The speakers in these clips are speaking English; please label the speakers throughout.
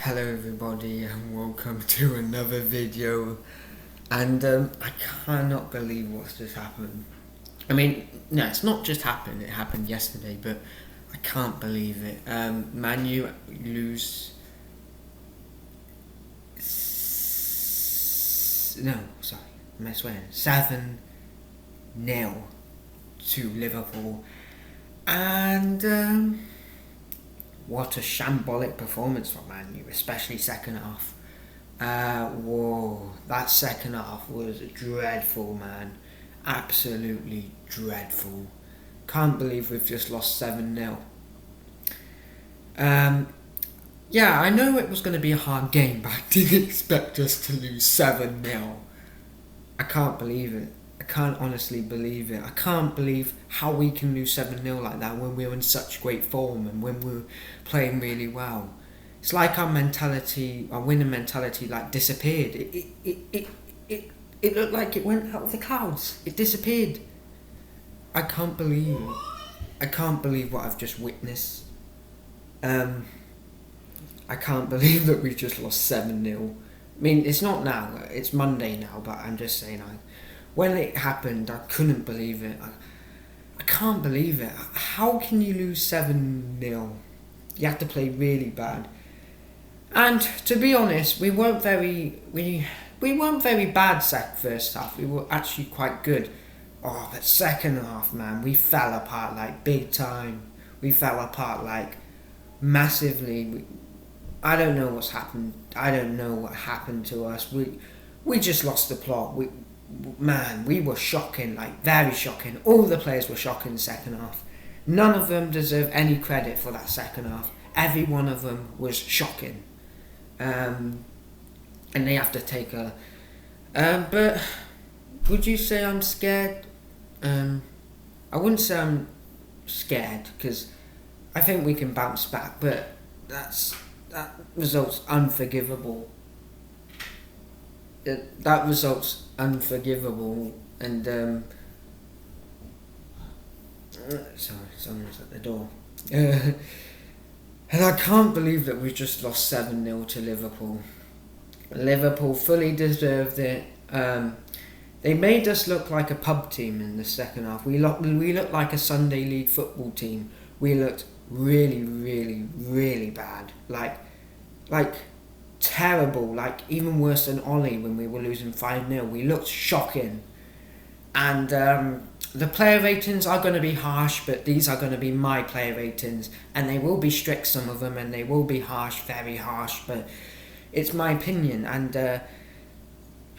Speaker 1: Hello everybody and welcome to another video, and I cannot believe what's just happened. I mean, no, it's not just happened, it happened yesterday, but I can't believe it. Man U lose no, sorry, I'm swearing, 7-0 to Liverpool, and what a shambolic performance from Man U, especially second half. Whoa, that second half was dreadful, man. Absolutely dreadful. Can't believe we've just lost 7-0. Yeah, I know it was going to be a hard game, but I didn't expect us to lose 7-0. I can't believe it. I can't honestly believe it. I can't believe how we can lose 7-0 like that when we're in such great form and when we're playing really well. It's like our mentality, our winning mentality, like disappeared. It looked like it went out of the clouds. It disappeared. I can't believe it. I can't believe what I've just witnessed. I can't believe that we've just lost 7-0. I mean, it's not now. It's Monday now, but I'm just saying, when it happened, I couldn't believe it. I can't believe it. How can you lose 7-0? You have to play really bad. And to be honest, we weren't very bad first half. We were actually quite good. Oh, but second half, man, we fell apart like big time. We fell apart like massively. I don't know what's happened. I don't know what happened to us. We just lost the plot. We were shocking, like very shocking. All the players were shocking second half. None of them deserve any credit for that second half. Every one of them was shocking. And they have to take a... but would you say I'm scared? I wouldn't say I'm scared, because I think we can bounce back, but that result's unforgivable. That result's unforgivable, and sorry, someone's at the door. And I can't believe that we just lost 7-0 to Liverpool. Liverpool fully deserved it. They made us look like a pub team in the second half. We looked like a Sunday League football team. We looked really, really, really bad. Like terrible. Like even worse than Ollie when we were losing 5-0. We looked shocking. And the player ratings are going to be harsh, but these are going to be my player ratings, and they will be strict, some of them, and they will be harsh, very harsh, but it's my opinion, and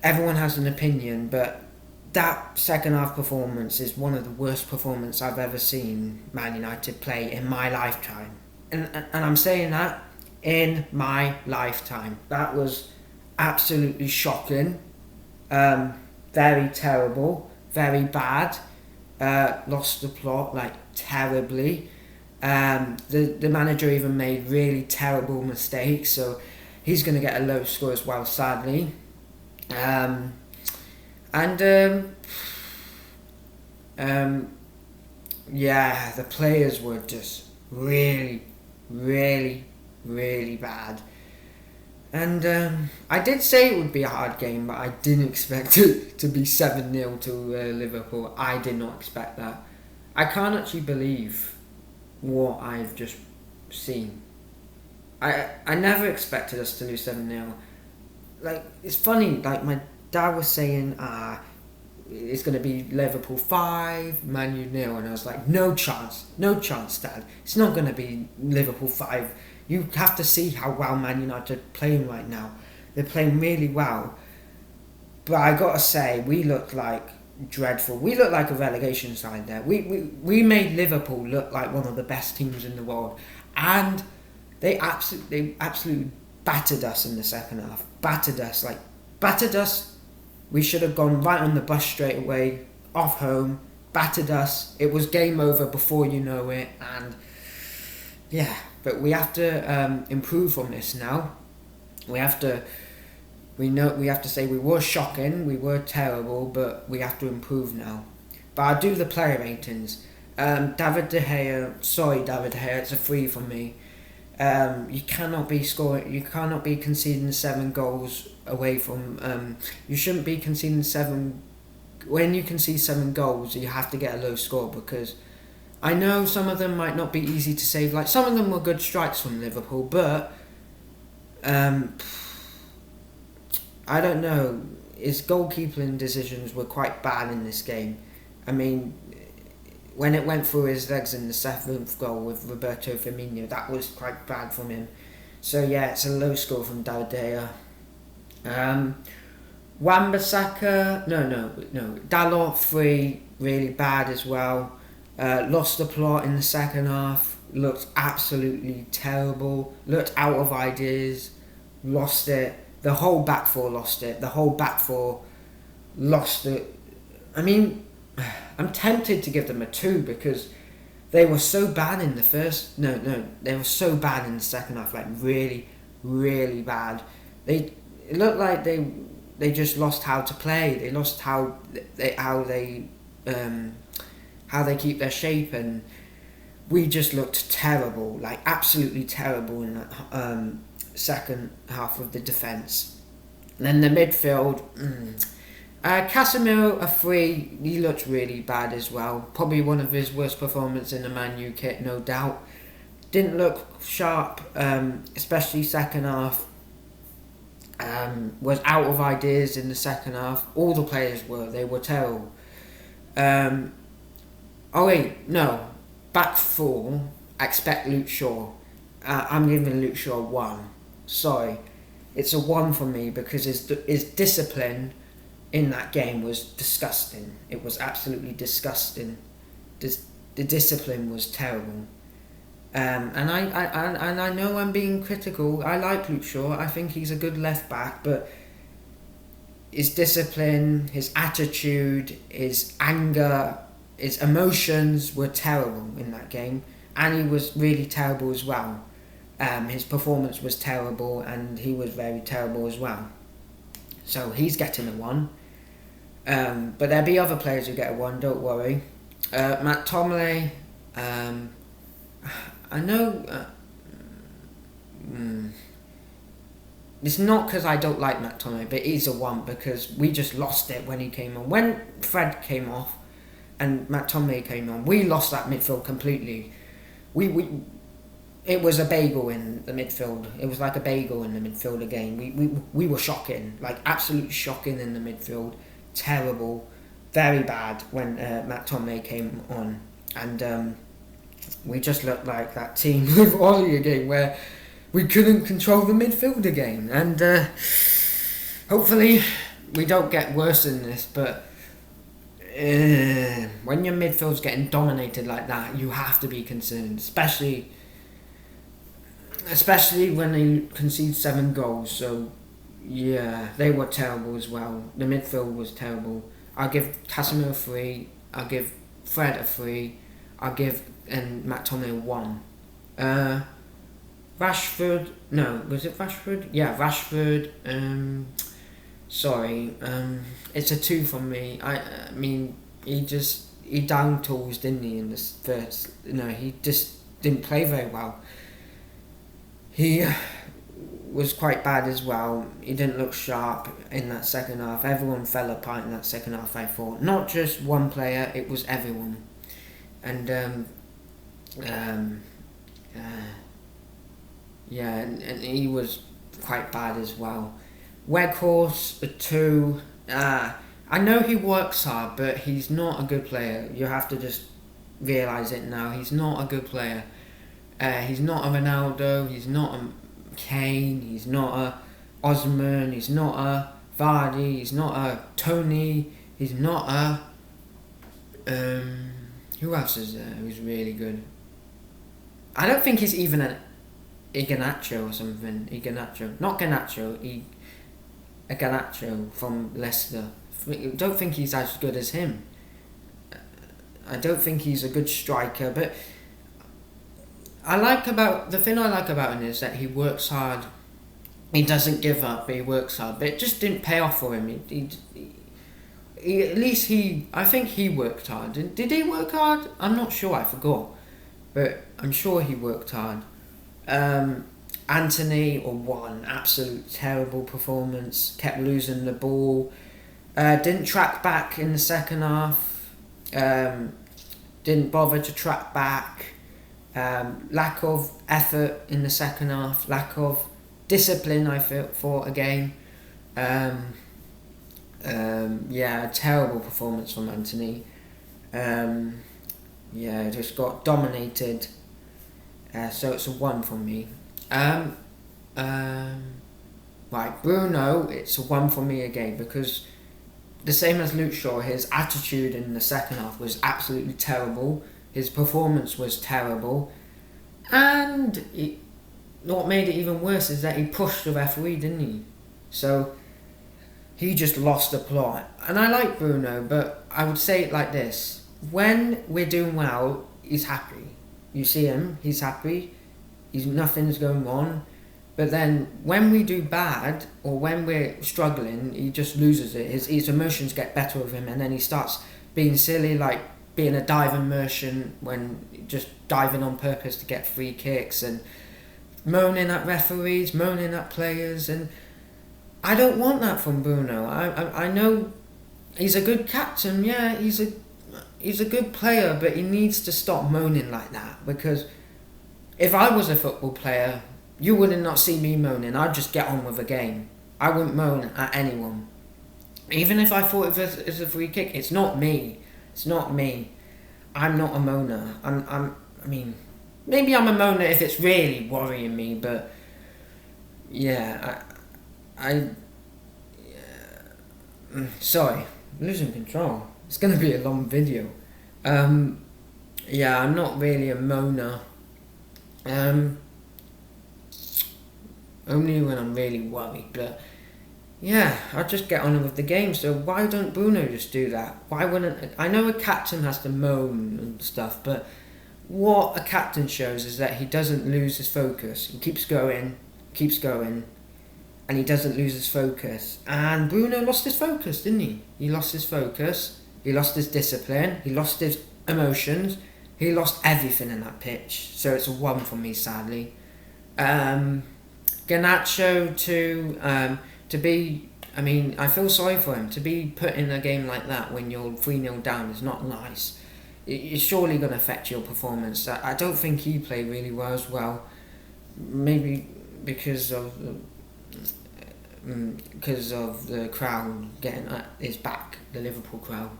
Speaker 1: everyone has an opinion, but that second half performance is one of the worst performances I've ever seen Man United play in my lifetime, and I'm saying that in my lifetime. That was absolutely shocking, very terrible, very bad. Lost the plot like terribly. The manager even made really terrible mistakes, so he's going to get a low score as well, sadly. Yeah, the players were just really, really, really bad. And I did say it would be a hard game, but I didn't expect it to be 7-0 to Liverpool. I did not expect that. I can't actually believe what I've just seen. I never expected us to lose 7-0. Like, it's funny, like my dad was saying, it's going to be Liverpool 5, Man U 0, and I was like, no chance, Dad. It's not going to be Liverpool 5. You have to see how well Man United are playing right now. They're playing really well. But I gotta say, we look like dreadful. We look like a relegation side there. We made Liverpool look like one of the best teams in the world. And they absolutely battered us in the second half. Battered us. We should have gone right on the bus straight away, off home, battered us. It was game over before you know it, and yeah, but we have to improve from this now. We have to say we were shocking, we were terrible, but we have to improve now. But I'll do the player ratings. David De Gea, it's a 3 for me. You cannot be scoring. You cannot be conceding 7 goals away from. You shouldn't be conceding 7. When you concede 7 goals, you have to get a low score, because I know some of them might not be easy to save. Like, some of them were good strikes from Liverpool, but I don't know. His goalkeeping decisions were quite bad in this game. I mean, when it went through his legs in the 7th goal with Roberto Firmino, that was quite bad from him. So yeah, it's a low score from Daldea. Wan-Bissaka, no. Dalot 3, really bad as well. Lost the plot in the second half. Looked absolutely terrible. Looked out of ideas. Lost it. The whole back four lost it. The whole back four lost it. I mean, I'm tempted to give them a 2, because they were so bad in the first. They were so bad in the second half. Like, really, really bad. It looked like they just lost how to play. They lost how they keep their shape, and we just looked terrible, like absolutely terrible in that second half of the defence. And then the midfield, Casemiro a 3. He looked really bad as well. Probably one of his worst performances in the Man U kit, no doubt. Didn't look sharp, especially second half. Was out of ideas in the second half. All the players were. They were terrible. Back 4. I expect Luke Shaw. I'm giving Luke Shaw 1. Sorry. It's a 1 for me, because his discipline in that game was disgusting. It was absolutely disgusting. The discipline was terrible. And I know I'm being critical. I like Luke Shaw. I think he's a good left back, but his discipline, his attitude, his anger, his emotions were terrible in that game, and he was really terrible as well. His performance was terrible, and he was very terrible as well. So he's getting a 1. But there'll be other players who get a 1. Don't worry. Matt Tomley. I know. It's not because I don't like Matt Tomley, but he's a 1, because we just lost it when he came on. When Fred came off and Matt Tomley came on, we lost that midfield completely. It was a bagel in the midfield. It was like a bagel in the midfield again. We were shocking, like absolutely shocking in the midfield. Terrible, very bad when Matt Tomley came on, and we just looked like that team with Ollie again, where we couldn't control the midfield again. And hopefully we don't get worse than this, but when your midfield's getting dominated like that, you have to be concerned, especially when they concede 7 goals. So yeah, they were terrible as well. The midfield was terrible. I'll give Casemiro a 3. I'll give Fred a 3. I'll give Matt Tomley a 1. Rashford. No, was it Rashford? Yeah, Rashford. Sorry. It's a 2 from me. I mean, he down tools, didn't he? In this first, he just didn't play very well. He was quite bad as well. He didn't look sharp in that second half. Everyone fell apart in that second half, I thought. Not just one player, it was everyone. And and he was quite bad as well. Weghorst, a 2. I know he works hard, but he's not a good player. You have to just realise it now. He's not a good player. He's not a Ronaldo, he's not a Kane, he's not a Osman, he's not a Vardy, he's not a Tony, he's not a... who else is there who's really good? I don't think he's even an Iheanacho or something. Not Garnacho, Iheanacho from Leicester. I don't think he's as good as him. I don't think he's a good striker, but the thing I like about him is that he works hard. He doesn't give up, but he works hard. But it just didn't pay off for him. I think he worked hard. Did he work hard? I'm not sure, I forgot. But I'm sure he worked hard. Anthony, or 1, absolute terrible performance. Kept losing the ball. Didn't track back in the second half. Didn't bother to track back. Lack of effort in the second half. Lack of discipline, I thought again. Yeah, a terrible performance from Anthony. Yeah, just got dominated. So it's a 1 from me. Right, Bruno, it's a 1 for me again, because the same as Luke Shaw, his attitude in the second half was absolutely terrible. His performance was terrible. And what made it even worse is that he pushed the referee, didn't he? So he just lost the plot. And I like Bruno, but I would say it like this. When we're doing well, he's happy. You see him, he's happy. Nothing's going on. But then when we do bad, or when we're struggling, he just loses it. His emotions get better of him, and then he starts being silly, like being a diving merchant, when just diving on purpose to get free kicks, and moaning at referees, moaning at players. And I don't want that from Bruno. I know he's a good captain, yeah, he's a good player, but he needs to stop moaning like that, because if I was a football player, you would not see me moaning. I'd just get on with the game. I wouldn't moan at anyone. Even if I thought it was a free kick, it's not me. It's not me. I'm not a moaner. I mean, maybe I'm a moaner if it's really worrying me, but yeah, sorry, I'm losing control. It's going to be a long video. Yeah, I'm not really a moaner. Only when I'm really worried, but yeah, I just get on with the game. So why don't Bruno just do that? Why wouldn't I know a captain has to moan and stuff, but what a captain shows is that he doesn't lose his focus. He keeps going, and he doesn't lose his focus. And Bruno lost his focus, didn't he? He lost his focus. He lost his discipline. He lost his emotions. He lost everything in that pitch. So it's a 1 for me, sadly. Garnacho to be, I mean, I feel sorry for him. To be put in a game like that when you're 3-0 down is not nice. It's surely going to affect your performance. I don't think he played really well as well. Maybe because of the crowd getting at his back, the Liverpool crowd.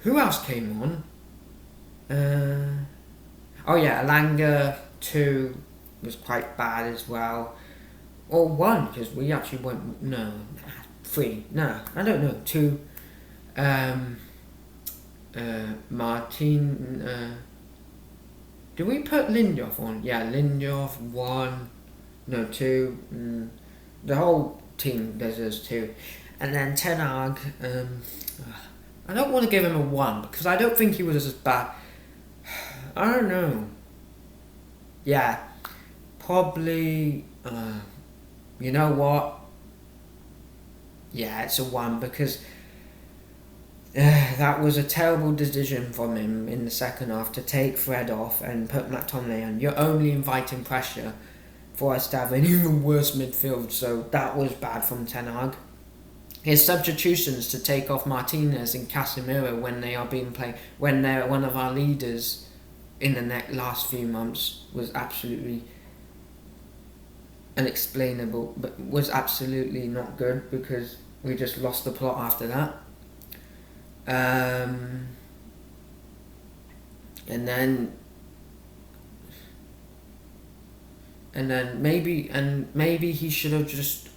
Speaker 1: Who else came on? Oh yeah, Alanga 2 was quite bad as well. Or 1, because we actually went, 3, I don't know, 2. Martin, did we put Lindelof on? Yeah, Lindelof 1, 2, the whole team deserves 2. And then Ten Hag, I don't want to give him a 1, because I don't think he was as bad. I don't know. Yeah, probably, you know what? Yeah, it's a 1, because that was a terrible decision from him in the second half to take Fred off and put McTominay on. You're only inviting pressure for us to have an even worse midfield, so that was bad from Ten Hag. His substitutions to take off Martinez and Casemiro when they are being played, when they're one of our leaders in the last few months, was absolutely unexplainable, but was absolutely not good, because we just lost the plot after that. And then maybe he should have just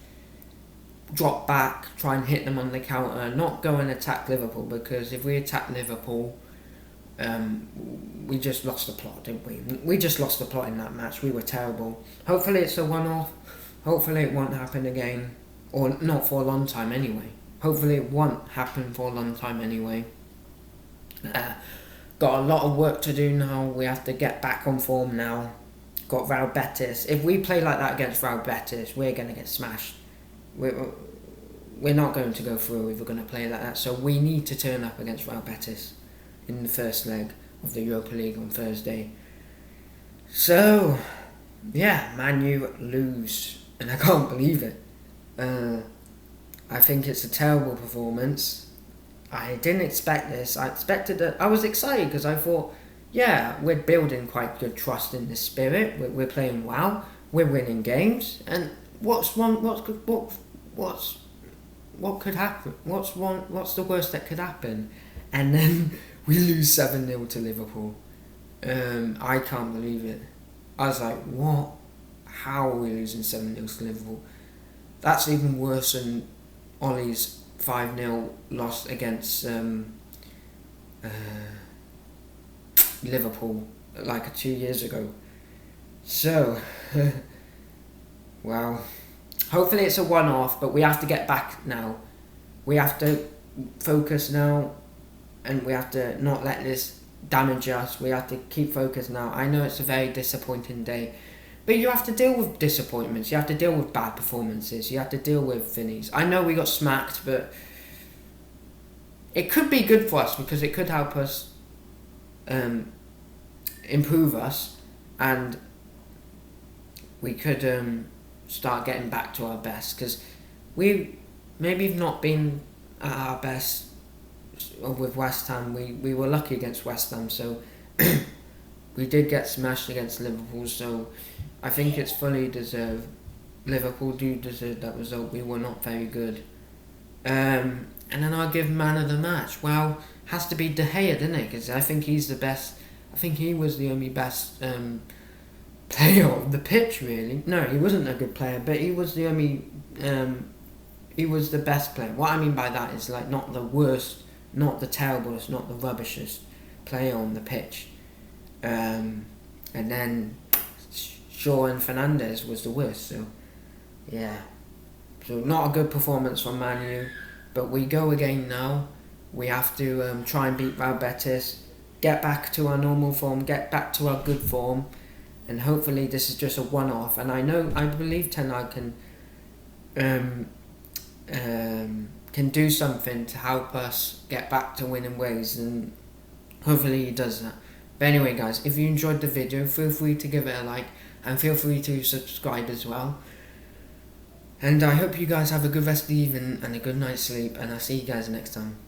Speaker 1: dropped back, try and hit them on the counter, not go and attack Liverpool, because if we attack Liverpool, we just lost the plot, didn't we? We just lost the plot in that match. We were terrible. Hopefully it's a one-off. Hopefully it won't happen again, or not for a long time anyway. Hopefully it won't happen for a long time anyway. Got a lot of work to do now. We have to get back on form now. Got Real Betis. If we play like that against Real Betis, we're going to get smashed. We're not going to go through if we're going to play like that. So we need to turn up against Real Betis in the first leg of the Europa League on Thursday. So, yeah, Man U lose, and I can't believe it. I think it's a terrible performance. I didn't expect this. I expected that. I was excited because I thought, yeah, we're building quite good trust in the spirit. We're playing well. We're winning games. And what's wrong? What could happen? What's wrong? What's the worst that could happen? And then we lose 7-0 to Liverpool. I can't believe it. I was like, what? How are we losing 7-0 to Liverpool? That's even worse than Ollie's 5-0 loss against uh, Liverpool like 2 years ago. So, well, hopefully it's a one-off, but we have to get back now. We have to focus now, and we have to not let this damage us. We have to keep focused now. I know it's a very disappointing day, but you have to deal with disappointments. You have to deal with bad performances. You have to deal with Finnies. I know we got smacked, but it could be good for us because it could help us improve us, and we could start getting back to our best, because we maybe have not been at our best with West Ham. We were lucky against West Ham, so we did get smashed against Liverpool, so I think it's fully deserved. Liverpool do deserve that result. We were not very good. And then I'll give man of the match. Well, has to be De Gea, didn't it? Because I think he's the best. I think he was the only best player on the pitch, really. No, he wasn't a good player, but he was the only. He was the best player. What I mean by that is like not the worst, not the terriblest, not the rubbishest player on the pitch. And then Shaw and Fernandez was the worst. So yeah, so not a good performance from Man U. But we go again now. We have to try and beat Real Betis, get back to our normal form, get back to our good form, and hopefully this is just a one-off. And I believe Ten Hag can do something to help us get back to winning ways, and hopefully he does that. But anyway, guys, if you enjoyed the video, feel free to give it a like, and feel free to subscribe as well. And I hope you guys have a good rest of the evening and a good night's sleep, and I'll see you guys next time.